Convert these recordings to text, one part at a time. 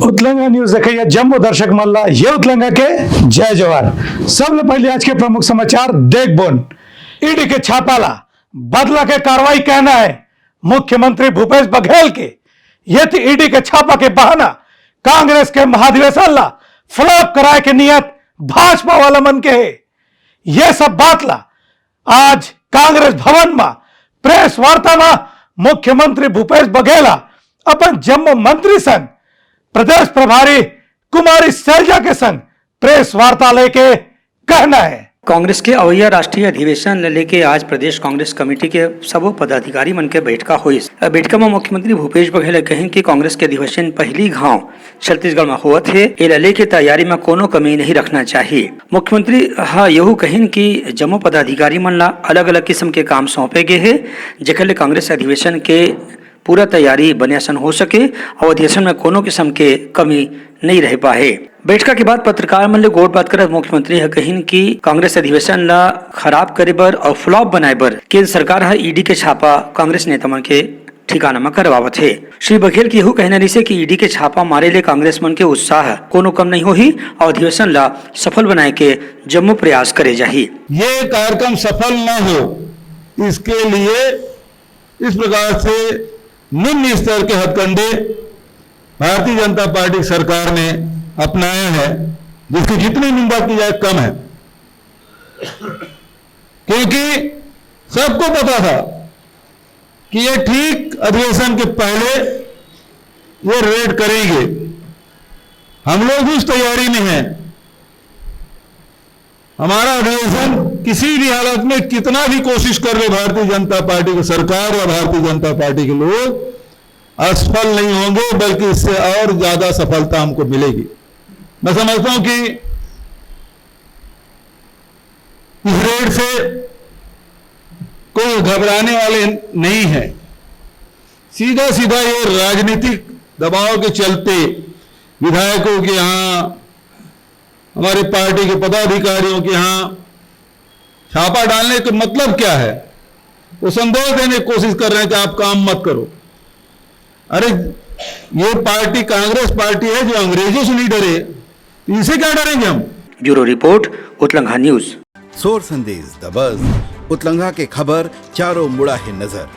उतलंगा news देखिए जम्मू दर्शक मल्ला ये उतलंगा के जय जवान। सबसे पहले आज के प्रमुख समाचार देख बोन ईडी के छापाला बदला के कार्रवाई कहना है मुख्यमंत्री भूपेश बघेल के। ये थी ईडी के छापा के बहाना कांग्रेस के महाधिवेशन ला फ्लॉप कराए के नियत भाजपा वाला मन के है। ये सब बात ला आज कांग्रेस भवन में प्रेस वार्ता में मुख्यमंत्री भूपेश बघेला अपन जम्मू मंत्री संग प्रदेश प्रभारी कुमारी सैलजा के संग प्रेस वार्ता लेके कहना है कांग्रेस के अवैया राष्ट्रीय अधिवेशन लेके आज प्रदेश कांग्रेस कमेटी के सब पदाधिकारी मन के बैठका हुई। बैठका में मुख्यमंत्री भूपेश बघेल कहें कि कांग्रेस के अधिवेशन पहली घाव छत्तीसगढ़ में हुआ थे ए लेके तैयारी में कोनो कमी नहीं रखना चाहिए। मुख्यमंत्री यहू कहें कि जम्मू पदाधिकारी मन ला अलग अलग किस्म के काम सौंपे गए है जेकर ले कांग्रेस अधिवेशन के पूरा तैयारी बनियासन हो सके और अधिवेशन में कोनो किस्म के कमी नहीं रह पाए। बैठका के बाद पत्रकार मन ले गोट बात कर मुख्यमंत्री कहिन कि कांग्रेस अधिवेशन ला खराब करे बर और फ्लॉप बनाए बर केंद्र सरकार है ईडी के छापा कांग्रेस नेता मन के ठिकाना में करवावत है। श्री बघेल की यहू कहना रही से कि ईडी के छापा मारे ले कांग्रेस मन के उत्साह कोनो कम नहीं होही और अधिवेशन ला सफल बनाए के जम्मू प्रयास करे जाही। ये कार्यक्रम सफल न हो इसके लिए इस प्रकार से निम्न स्तर के हथकंडे भारतीय जनता पार्टी सरकार ने अपनाया है जिसकी जितनी निंदा की जाए कम है, क्योंकि सबको पता था कि ये ठीक अधिवेशन के पहले ये रेड करेंगे। हम लोग भी उस तैयारी में हैं। हमारा अधिवेशन किसी भी हालत में कितना भी कोशिश कर ले भारतीय जनता पार्टी की सरकार और भारतीय जनता पार्टी के लोग असफल नहीं होंगे बल्कि इससे और ज्यादा सफलता हमको मिलेगी। मैं समझता हूं कि इस रेड से कोई घबराने वाले नहीं है। सीधा सीधा ये राजनीतिक दबाव के चलते विधायकों के यहां हमारे पार्टी के पदाधिकारियों के यहां छापा डालने का मतलब क्या है? वो संदेश देने की कोशिश कर रहे हैं कि आप काम मत करो। अरे ये पार्टी कांग्रेस पार्टी है जो अंग्रेजों से नहीं डरे, इनसे क्या डरेंगे हम? ब्यूरो रिपोर्ट उतलंगा news. Soar Sandesh the buzz उतलंगा के खबर चारों मुड़ा है नजर।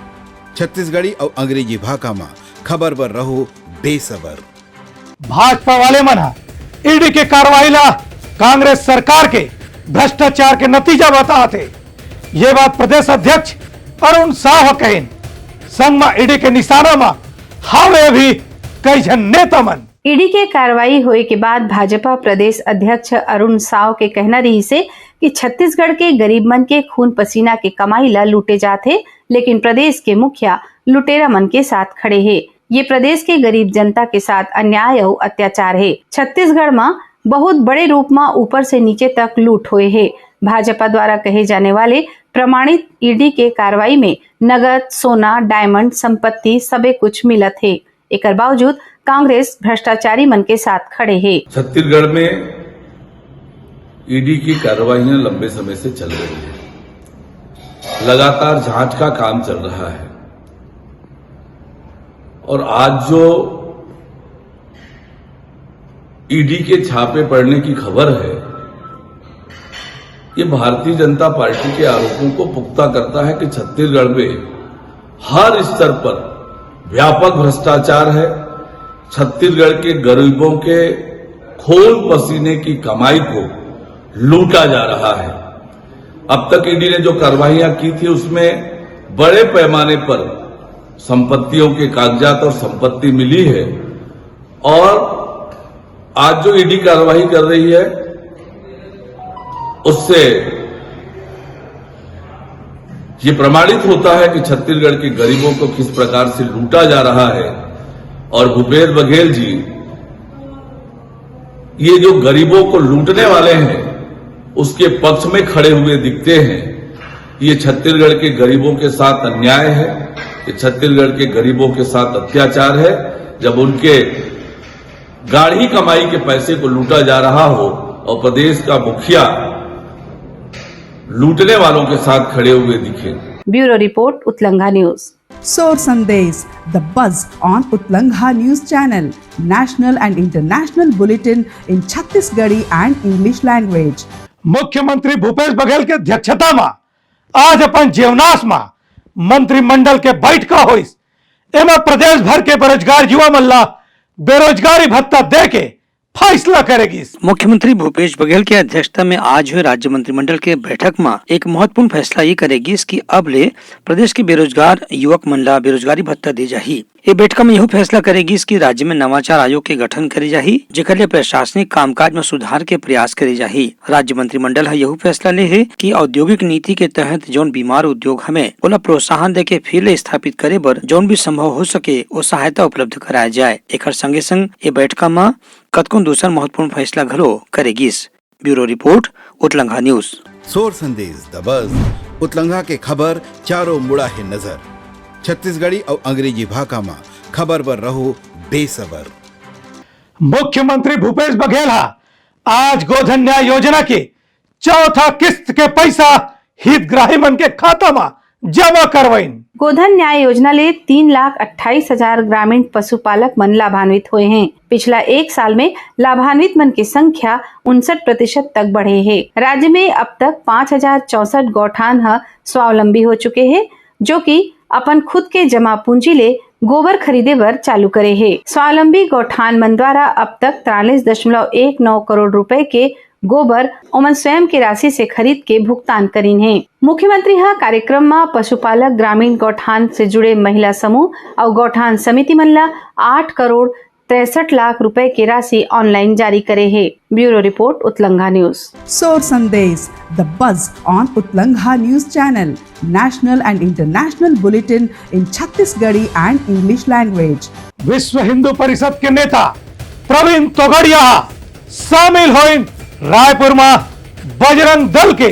छत्तीसगढ़ी और अंग्रेजी भाषा में खबर पर रहो बेसबर। भाजपा वाले मना ईडी के कार्रवाई ला कांग्रेस सरकार के भ्रष्टाचार के नतीजा बताते। ये बात प्रदेश अध्यक्ष अरुण साह कहें संग में ईडी के निशाना में हावे भी कई जन नेता मन। ईडी के कार्रवाई होए के बाद भाजपा प्रदेश अध्यक्ष अरुण साव के कहना रही से कि छत्तीसगढ़ के गरीब मन के खून पसीना के कमाई ला लूटे जाते, लेकिन प्रदेश के मुखिया लुटेरा मन के साथ खड़े हैं। ये प्रदेश के गरीब जनता के साथ अन्याय और अत्याचार है। छत्तीसगढ़ में बहुत बड़े रूप में ऊपर से नीचे तक लूट हुए है। भाजपा द्वारा कहे जाने वाले प्रमाणित ईडी के कार्रवाई में नगद, सोना, डायमंड, संपत्ति सबे कुछ मिलत है। एक बावजूद कांग्रेस भ्रष्टाचारी मन के साथ खड़े है। छत्तीसगढ़ में ईडी की कार्रवाइयां लंबे समय से चल रही है। लगातार जांच का काम चल रहा है और आज जो ईडी के छापे पड़ने की खबर है ये भारतीय जनता पार्टी के आरोपों को पुख्ता करता है कि छत्तीसगढ़ में हर स्तर पर व्यापक भ्रष्टाचार है। छत्तीसगढ़ के गरीबों के खून पसीने की कमाई को लूटा जा रहा है। अब तक ईडी ने जो कार्रवाइयां की थी उसमें बड़े पैमाने पर संपत्तियों के कागजात और संपत्ति मिली है और आज जो ईडी कार्रवाई कर रही है उससे ये प्रमाणित होता है कि छत्तीसगढ़ के गरीबों को किस प्रकार से लूटा जा रहा है और भूपेश बघेल जी ये जो गरीबों को लूटने वाले हैं उसके पक्ष में खड़े हुए दिखते हैं। ये छत्तीसगढ़ के गरीबों के साथ अन्याय है, ये छत्तीसगढ़ के गरीबों के साथ अत्याचार है जब उनके गाढ़ी कमाई के पैसे को लूटा जा रहा हो और प्रदेश का मुखिया लूटने वालों के साथ खड़े हुए दिखे। ब्यूरो रिपोर्ट उतलंगा news. Soar Sandesh, the buzz on Utlangha News Channel, national and international bulletin in Chhattisgarhi and English language. मुख्यमंत्री भूपेश बघेल के अध्यक्षता में आज अपन जेवनास में मंत्रिमंडल के बैठका हुई। एमा प्रदेश भर के बेरोजगार युवा मल्ला बेरोजगारी भत्ता दे के फैसला करेगी। मुख्यमंत्री भूपेश बघेल की अध्यक्षता में आज हुए राज्य मंत्रिमंडल के बैठक में एक महत्वपूर्ण फैसला ये करेगी कि अब ले प्रदेश के बेरोजगार युवक मंडला बेरोजगारी भत्ता दी जाही। ये बैठक में यह फैसला करेगी कि राज्य में नवाचार आयोग के गठन करी जाही, जेकर लिए प्रशासनिक कामकाज में सुधार के प्रयास करी जाही। राज्य मंत्रिमंडल यह फैसला ले है कि औद्योगिक नीति के तहत जौन बीमार उद्योग हमें ओला प्रोत्साहन दे के फिर स्थापित करे बर जौन भी संभव हो सके वो सहायता उपलब्ध कराया जाए। एक संगे संग ये बैठक में कतको दूसरा महत्वपूर्ण फैसला घलो करेगी। ब्यूरो रिपोर्ट, उतलंगा news. Soar Sandesh the buzz उतलंगा के खबर चारों मुड़ा है नजर। छत्तीसगढ़ी और अंग्रेजी भाषा में खबर पर रहो बेसबर। मुख्यमंत्री भूपेश बघेल आज गोधन न्याय योजना के चौथा किस्त के पैसा हितग्राही मन के खाता में जमा करवाइन। गोधन न्याय योजना ले 3,28,000 ग्रामीण पशुपालक मन लाभान्वित हुए हैं। पिछला एक साल में लाभान्वित मन की संख्या 59% तक बढ़े है। राज्य में अब तक 5,064 गौठान स्वावलंबी हो चुके हैं, जो कि अपन खुद के जमा पूंजी ले गोबर खरीदे बर चालू करे है। स्वावलंबी गौठान मन द्वारा अब तक 43.19 करोड़ रुपए के गोबर ओमन स्वयं की राशि से खरीद के भुगतान करीन है। मुख्यमंत्री कार्यक्रम में पशुपालक ग्रामीण गौठान से जुड़े महिला समूह और गौठान समिति मन ला 8 करोड़ 63 लाख रुपए की राशि ऑनलाइन जारी करे है। ब्यूरो रिपोर्ट, उतलंगा news. Soar Sandesh, the buzz on Utlangha News Channel, national and international bulletin in Chhattisgarhi and English language. विश्व हिंदू परिषद के नेता प्रवीण तोगड़िया शामिल हुए रायपुर में बजरंग दल के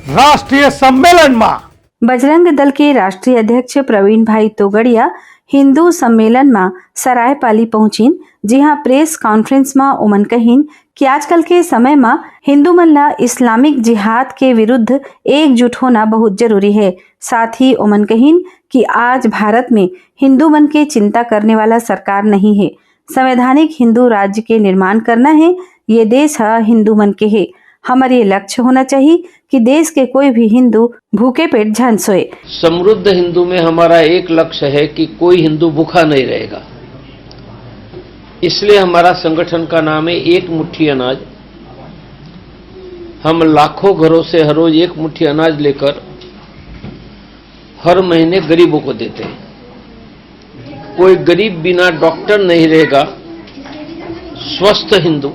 राष्ट्रीय सम्मेलन में। बजरंग दल के राष्ट्रीय अध्यक्ष प्रवीण भाई तोगड़िया हिंदू सम्मेलन में सरायपाली पहुंचीन, जहां प्रेस कॉन्फ्रेंस में उमन कहीन कि आजकल के समय में हिंदू मन ला इस्लामिक जिहाद के विरुद्ध एकजुट होना बहुत जरूरी है। साथ ही उमन कहीन कि आज भारत में हिंदू मन के चिंता करने वाला सरकार नहीं है। संवैधानिक हिंदू राज्य के निर्माण करना है। ये देश हिंदू मन के है। हमारे लक्ष्य होना चाहिए कि देश के कोई भी हिंदू भूखे पेट झन सोए। समृद्ध हिंदू में हमारा एक लक्ष्य है कि कोई हिंदू भूखा नहीं रहेगा। इसलिए हमारा संगठन का नाम है एक मुट्ठी अनाज। हम लाखों घरों से हर रोज एक मुट्ठी अनाज लेकर हर महीने गरीबों को देते हैं। कोई गरीब बिना डॉक्टर नहीं रहेगा, स्वस्थ हिंदू,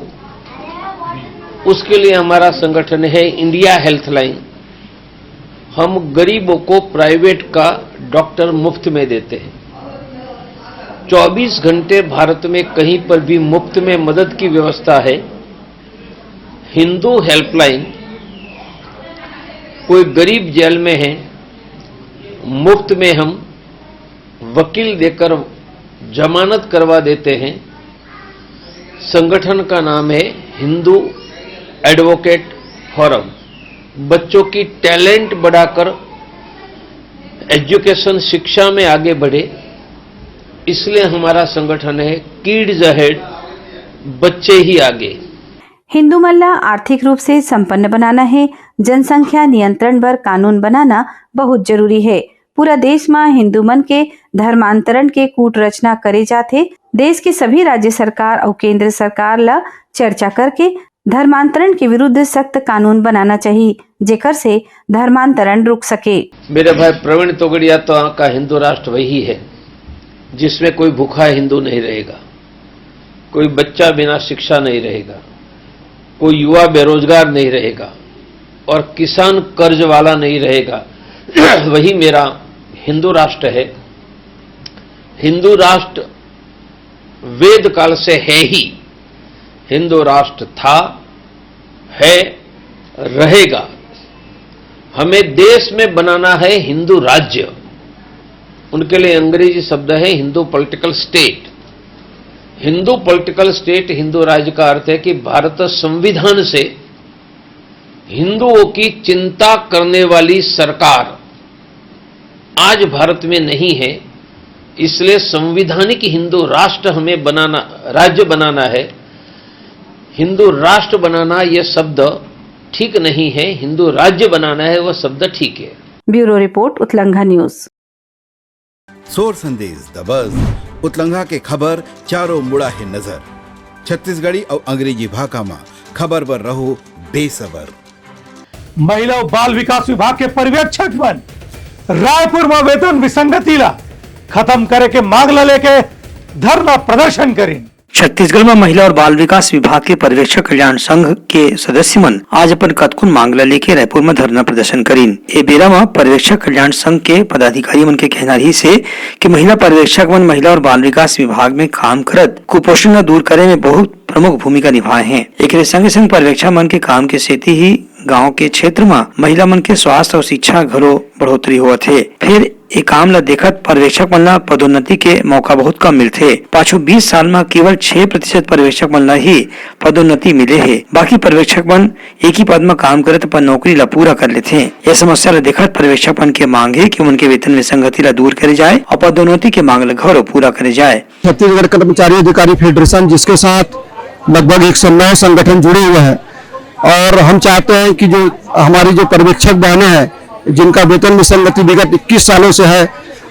उसके लिए हमारा संगठन है इंडिया हेल्थ लाइन। हम गरीबों को प्राइवेट का डॉक्टर मुफ्त में देते हैं। 24 घंटे भारत में कहीं पर भी मुफ्त में मदद की व्यवस्था है। हिंदू हेल्पलाइन, कोई गरीब जेल में है, मुफ्त में हम वकील देकर जमानत करवा देते हैं। संगठन का नाम है हिंदू एडवोकेट फोरम। बच्चों की टैलेंट बढ़ाकर एजुकेशन शिक्षा में आगे बढ़े, इसलिए हमारा संगठन है किड्स अहेड, बच्चे ही आगे। हिंदू मल्ला आर्थिक रूप से संपन्न बनाना है। जनसंख्या नियंत्रण पर कानून बनाना बहुत जरूरी है। पूरा देश में हिंदू मन के धर्मांतरण के कूट रचना करे जाते। देश के सभी राज्य सरकार और केंद्र सरकार ला चर्चा करके धर्मांतरण के विरुद्ध सख्त कानून बनाना चाहिए, जेकर से धर्मांतरण रुक सके। मेरे भाई प्रवीण तोगड़िया तो का हिंदू राष्ट्र वही है जिसमें कोई भूखा हिंदू नहीं रहेगा, कोई बच्चा बिना शिक्षा नहीं रहेगा, कोई युवा बेरोजगार नहीं रहेगा और किसान कर्ज वाला नहीं रहेगा। वही मेरा हिंदू राष्ट्र है। हिंदू राष्ट्र वेद काल से है ही। हिंदू राष्ट्र था, है, रहेगा। हमें देश में बनाना है हिंदू राज्य। उनके लिए अंग्रेजी शब्द है Hindu political state. Hindu political state, Hindu राज्य का अर्थ है कि भारत संविधान से हिंदुओं की चिंता करने वाली सरकार आज भारत में नहीं है। इसलिए संविधानिक हिंदू राष्ट्र हमें बनाना, राज्य बनाना है। हिंदू राष्ट्र बनाना यह शब्द ठीक नहीं है, हिंदू राज्य बनाना है वह शब्द ठीक है। ब्यूरो रिपोर्ट उतलंघा news. Soar Sandesh the buzz उतलंघा के खबर चारों मुड़ा है नजर। छत्तीसगढ़ी और अंग्रेजी भाषा में खबर पर रहो बेसबर। महिला और बाल विकास विभाग के पर्यवेक्षक बन रायपुर में वेतन विसंगति ला खत्म करे के मांग ला लेके धरना प्रदर्शन करें। छत्तीसगढ़ में महिला और बाल विकास विभाग के पर्यवेक्षक कल्याण संघ के सदस्य मन आज अपन कतकुन मांगला लेके रायपुर में धरना प्रदर्शन करीन। ए बेरा में पर्यवेक्षक कल्याण संघ के पदाधिकारी मन के कहना रही से कि महिला पर्यवेक्षक मन महिला और बाल विकास विभाग में काम करत कुपोषण न दूर करे में बहुत प्रमुख भूमिका निभाए हैं। एक संगे संग पर्यवेक्षक मन के काम के सेती ही गांव के क्षेत्र में महिला मन के स्वास्थ्य और शिक्षा घरो बढ़ोतरी हुआ थे। फिर एक काम ला देखत पर्यवेक्षक मन ला पदोन्नति के मौका बहुत कम मिलते। पाछू 20 साल में केवल 6% पर्यवेक्षक मन ला ही पदोन्नति मिले है। बाकी पर्यवेक्षक मन एक ही पद में काम करे अपन नौकरी ला पूरा कर लेते। यह समस्या ला देखत पर्यवेक्षक मन के मांग है कि उनके वेतन विसंगति ला दूर करे जाए और पदोन्नति के मांग ला घरों पूरा करे जाए। छत्तीसगढ़ कर्मचारी अधिकारी फेडरेशन जिसके साथ लगभग 109 संगठन जुड़े हुए हैं और हम चाहते हैं कि जो हमारी जो पर्यवेक्षक बहनें हैं जिनका वेतन विसंगति विगत 21 सालों से है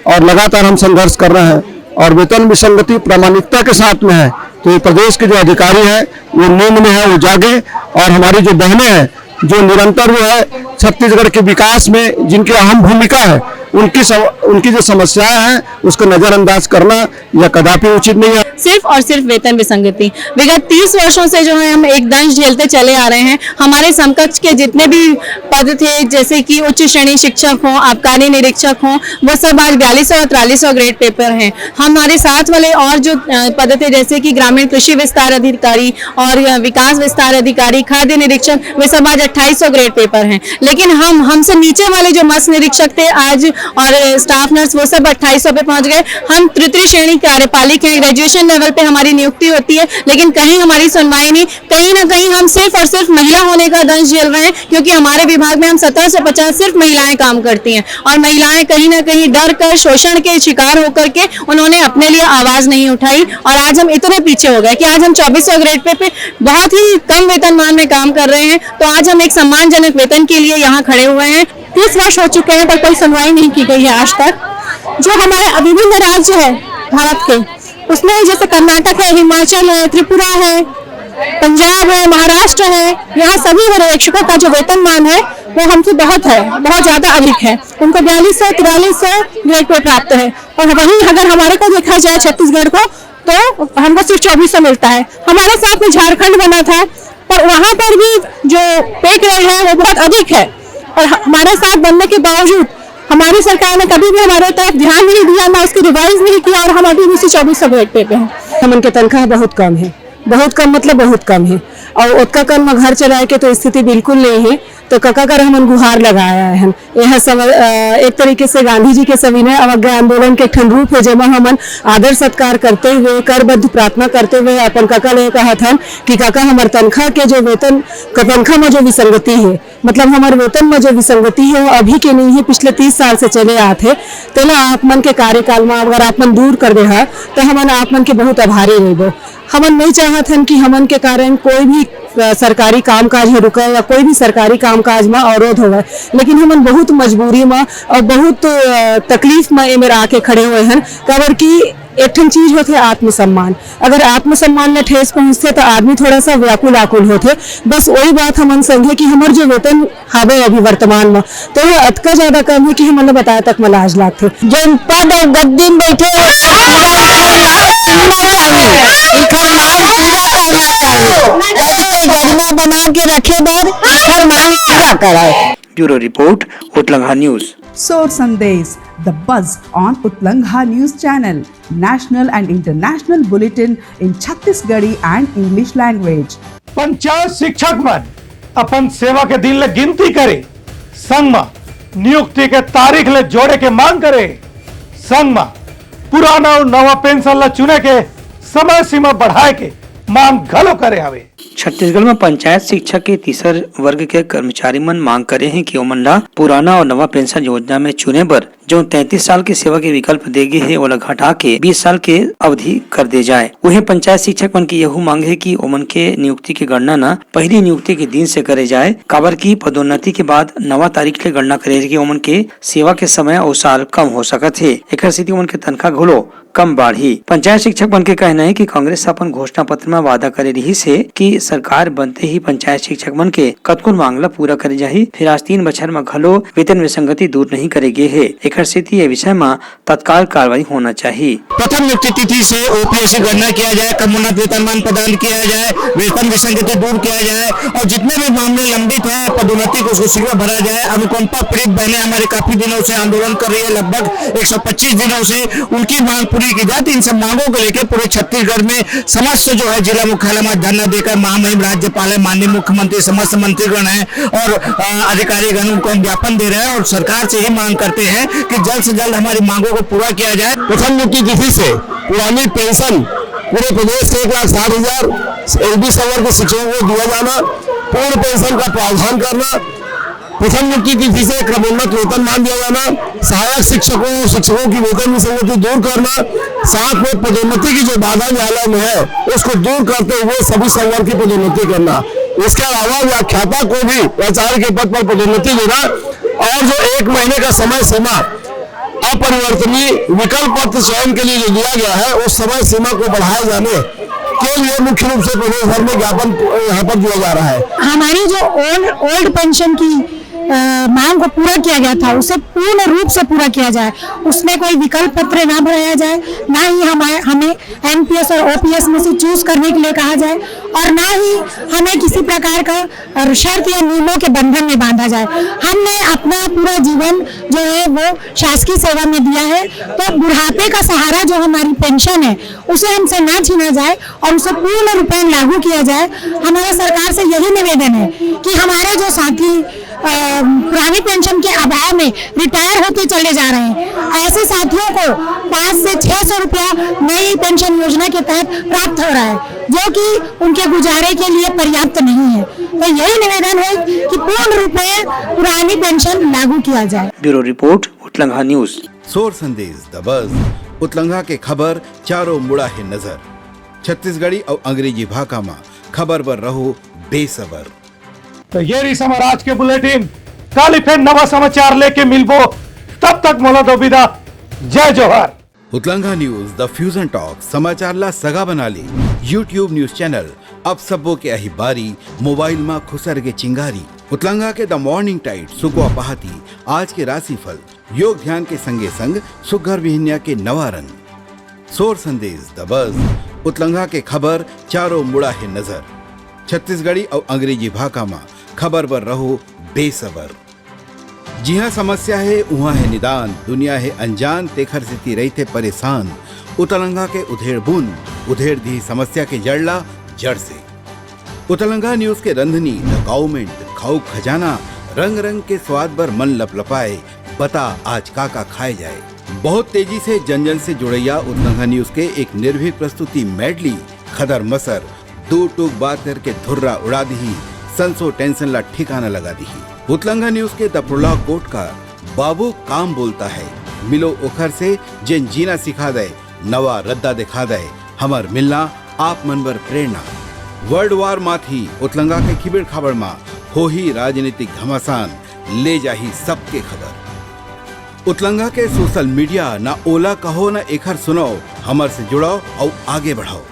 और लगातार हम संघर्ष कर रहे हैं और वेतन विसंगति प्रामाणिकता के साथ में है, तो ये प्रदेश के जो अधिकारी हैं वो नींद में है, वो जागे और हमारी जो बहनें हैं जो निरंतर वो है छत्तीसगढ़ के विकास में जिनकी अहम भूमिका है उनकी जो समस्याएं हैं उसको नजरअंदाज करना यह कदापि उचित नहीं है। सिर्फ और सिर्फ वेतन विसंगति विगत 30 वर्षों से जो है हम एक दंश झेलते चले आ रहे हैं। हमारे समकक्ष के जितने भी पद थे जैसे कि उच्च श्रेणी शिक्षक हों, आबकारी निरीक्षक हों, वो सब आज 4200 और 4300 ग्रेड पेपर हैं। हमारे साथ वाले और जो पद थे जैसे कि ग्रामीण कृषि विस्तार अधिकारी और विकास विस्तार अधिकारी, खाद्य निरीक्षक, वे सब आज 2800 ग्रेड पेपर हैं। लेकिन हमसे नीचे वाले जो मत्स्य निरीक्षक थे आज और स्टाफ नर्स वो सब 2800 पे पहुंच गए। हम तृतीय श्रेणी कार्यपालिक हैं, ग्रेजुएशन लेवल पे हमारी नियुक्ति होती है लेकिन कहीं हमारी सुनवाई नहीं। कहीं ना कहीं हम सिर्फ और सिर्फ महिला होने का दंश झेल रहे हैं क्योंकि हमारे विभाग में हम 17 से 50 सिर्फ महिलाएं काम करती हैं और महिलाएं कहीं ना कहीं डर कर शोषण के शिकार होकर के उन्होंने अपने लिए आवाज नहीं उठाई और आज हम इतने पीछे हो गए कि आज हम 2400 ग्रेड पे बहुत ही कम वेतनमान में काम कर रहे हैं। तो आज हम एक सम्मानजनक वेतन के लिए यहाँ खड़े हुए हैं। 30 वर्ष हो चुके हैं पर कोई सुनवाई नहीं की गई है आज तक। जो हमारे विभिन्न राज्य है भारत के उसमें जैसे कर्नाटक है, हिमाचल है, त्रिपुरा है, पंजाब है, महाराष्ट्र है, यहाँ सभी पर्यवेक्षकों का जो वेतनमान है वो हमसे बहुत ज्यादा अधिक है। उनको 4200-4300 ग्रेड पे प्राप्त है और वहीं अगर हमारे को देखा जाए छत्तीसगढ़ को तो हमको सिर्फ 2400 मिलता है। हमारे साथ में झारखंड बना था पर वहाँ पर भी जो पे ग्रेड है वो बहुत अधिक है और हमारे साथ बनने के बावजूद हमारी सरकार ने कभी भी हमारे तरफ ध्यान नहीं दिया, ना उसकी रिवाइज नहीं किया और हम अभी भी 2400 ग्रेड पे हैं। हम उनके तनख्वाह बहुत कम है, बहुत कम मतलब बहुत कम है और उतना कम में घर चलाए के तो स्थिति बिल्कुल नहीं है। तो कका कर हम गुहार लगाया है। यह एक तरीके से गांधी जी के सविनय अवज्ञा आंदोलन के ठन रूप है जब हम आदर सत्कार करते हुए करबद्ध प्रार्थना करते हुए अपन काका ने कहा था कि काका हमारे तनख्वाह के जो वेतन तनख्वाह में जो विसंगति है मतलब हमारे वेतन में जो विसंगति है वो अभी के नहीं है, पिछले 30 साल से चले आते तो ना आप मन के कार्यकाल में अगर आप मन दूर कर दे है तो हमन आप मन के बहुत आभारी रहो। हमन नहीं चाहत हन कि हमन के कारण कोई भी सरकारी कामकाज में रुके या कोई भी सरकारी कामकाज में अवरोध होवे, लेकिन हमन बहुत मजबूरी में और बहुत तकलीफ में एमें आके खड़े हुए हैं। काबर की एक चीज होते आत्मसम्मान, अगर आत्मसम्मान ने ठेस पहुंचते तो आदमी थोड़ा सा व्याकुल आकुल होते। बस वही बात हमन संगे कि हमारे जो वेतन हवे अभी वर्तमान में तो वो अतका ज्यादा कम है कि हमने बताया तक लाज लागते। जो पद और गद्दी में बैठे गरिमा बना के रखे बर पूरा कराए। ब्यूरो रिपोर्ट उतलंघा news. Soar Sandesh, the buzz on Utlangha News Channel, national and international bulletin in Chhattisgarhi and English language. Panchayat शिक्षक मन अपन सेवा के दिन ले गिनती करे, संग में नियुक्ति के तारीख ले जोड़े के मांग करे, संग में पुराना और नवा पेंशन ला चुने के समय सीमा बढ़ाए के मांग घलो करे हवे। छत्तीसगढ़ में पंचायत शिक्षक के तीसर वर्ग के कर्मचारी मन मांग करे हैं कि ओमन ला पुराना और नवा पेंशन योजना में चुने बर जो 33 साल की सेवा के विकल्प देगे है ओला घटा के 20 साल के अवधि कर दे जाए। वहीं पंचायत शिक्षक मन की यह मांग है कि ओमन के नियुक्ति की गणना न पहली नियुक्ति के दिन से करे जाए, काबर की पदोन्नति के बाद नवा तारीख ले गणना करे कि ओमन के सेवा के समय और साल कम हो सकत है। एक स्थिति ओमन के तनख्वाह घलो कम बाढ़ी। पंचायत शिक्षक मन के कहना है कि कांग्रेस अपन घोषणा पत्र में वादा करे रही से कि सरकार बनते ही पंचायत शिक्षक मन के कतकुन मांगला पूरा करे जाही, फिर आज 3 बछर में घलो वेतन विसंगति दूर नहीं करेगे है। एक स्थिति ये विषय में तत्काल कार्रवाई होना चाहिए। प्रथम नियुक्ति तिथि से ओपीएस की गणना किया जाए, कमोन्नत वेतनमान प्रदान किया जाए, वेतन विसंगति दूर किया जाए और जितने भी मामले लंबित है पदोन्नति को शीघ्र भरा जाए। अनुकंपा पीड़ित बहनें हमारे काफी दिनों से आंदोलन कर रही है, लगभग 125 दिनों से उनकी मांग पूरी की जाए। इन सब मांगों को लेकर पूरे छत्तीसगढ़ में समस्त जो है जिला मुख्यालय में धरना देकर महामहिम राज्यपाल है, माननीय मुख्यमंत्री, समस्त मंत्रीगण है और अधिकारीगण उनको हम ज्ञापन दे रहे हैं और सरकार से ही मांग करते हैं कि जल्द से जल्द हमारी मांगों को पूरा किया जाए। प्रथम नियुक्ति तिथि से पुरानी पेंशन पूरे प्रदेश के 1,60,000 एलबी संवर्ग के शिक्षकों को दिया जाना, पूर्ण पेंशन का प्रावधान करना, प्रथम नियुक्ति तिथि से क्रमोन्नत वेतनमान दिया जाना, सहायक शिक्षकों की वेतन विसंगति दूर करना, साथ में पदोन्नति की जो बाधा न्यायालय में है उसको दूर करते हुए सभी संवर्ग की पदोन्नति करना। इसके अलावा व्याख्याता को भी प्राचार्य के पद पर पदोन्नति देना और जो 1 महीने का समय सीमा अपरिवर्तनीय विकल्प पत्र चयन के लिए जो दिया गया है उस समय सीमा को बढ़ाए जाने के लिए मुख्य रूप से प्रदेश भर में ज्ञापन यहाँ पर दिया जा रहा है। हमारी जो ओल्ड पेंशन की मांग को पूरा किया गया था उसे पूर्ण रूप से पूरा किया जाए, उसमें कोई विकल्प पत्र ना भराया जाए, ना ही हमें एनपीएस और ओपीएस में से चूज करने के लिए कहा जाए और ना ही हमें किसी प्रकार का शर्त या नियमों के बंधन में बांधा जाए। हमने अपना पूरा जीवन जो है वो शासकीय सेवा में दिया है, तो बुढ़ापे का सहारा जो हमारी पेंशन है उसे हमसे ना छीना जाए और उसे पूर्ण रूपेण लागू किया जाए। हमारा सरकार से यही निवेदन है कि हमारे जो साथी पुरानी पेंशन के अभाव में रिटायर होते चले जा रहे हैं, ऐसे साथियों को 500 से 600 रुपया नई पेंशन योजना के तहत प्राप्त हो रहा है, जो कि उनके गुजारे के लिए पर्याप्त नहीं है। तो यही निवेदन है कि पूर्ण रूप में पुरानी पेंशन लागू किया जाए। ब्यूरो रिपोर्ट, उतलंघा news. Soar Sandesh the buzz, उतलंघा के खबर चारों मुड़ा है नजर। छत्तीसगढ़ी और अंग्रेजी भाषा में खबर पर रहो बेसबर। तो ये रही हमारा आज के बुलेटिन। कल फिर नवा समाचार लेके मिलबो, तब तक मोला दो विदा। जय जोहार। उतलंघा न्यूज द फ्यूजन टॉक समाचार ला सगा बना ली। यूट्यूब न्यूज चैनल अब सबो के अही बारी मोबाइल में खुसर के चिंगारी। उतलंघा के द मॉर्निंग टाइट सुगवा पहाती, आज के राशिफल, योग ध्यान के संगे संग सुघर विहिन्या के नवा रंग। सोर संदेश द बज़, उतलंघा के खबर चारों मुड़ा है नजर। छत्तीसगढ़ी और अंग्रेजी भाषा में खबर पर रहो बेसबर। जी हाँ, समस्या है वहाँ है निदान, दुनिया है अनजान, तेखर स्थिति रही थे परेशान। उतलंघा के उधेड़ बूंद, उधेड़ दी समस्या के जड़ला जड़ से। उतलंघा न्यूज के रंधनी द गवर्नमेंट, खाऊ खजाना, रंग रंग के स्वाद पर मन लपलपाए, बता आज का खाए जाए। बहुत तेजी से जन जन से जुड़ैया उतलंघा न्यूज के एक निर्भीक प्रस्तुति मेडली खदर मसर, 2 टूक बात करके धुर्रा उड़ा दी, संसो टेंशन ला ठिकाना लगा दी। उतलंघा न्यूज के द प्रोलॉग कोट का बाबू काम बोलता है, मिलो ओखर से जिन जीना सिखा दे, नवा रद्दा दिखा दे, हमर मिलना आप मनबर प्रेरणा। वर्ल्ड वार माथी उतलंघा के खिबड़ खबर मा हो ही राजनीतिक घमासान, ले जाही सबके खबर। उतलंघा के सोशल मीडिया ना ओला कहो ना एखर सुनो, हमर से जुड़ो और आगे बढ़ाओ।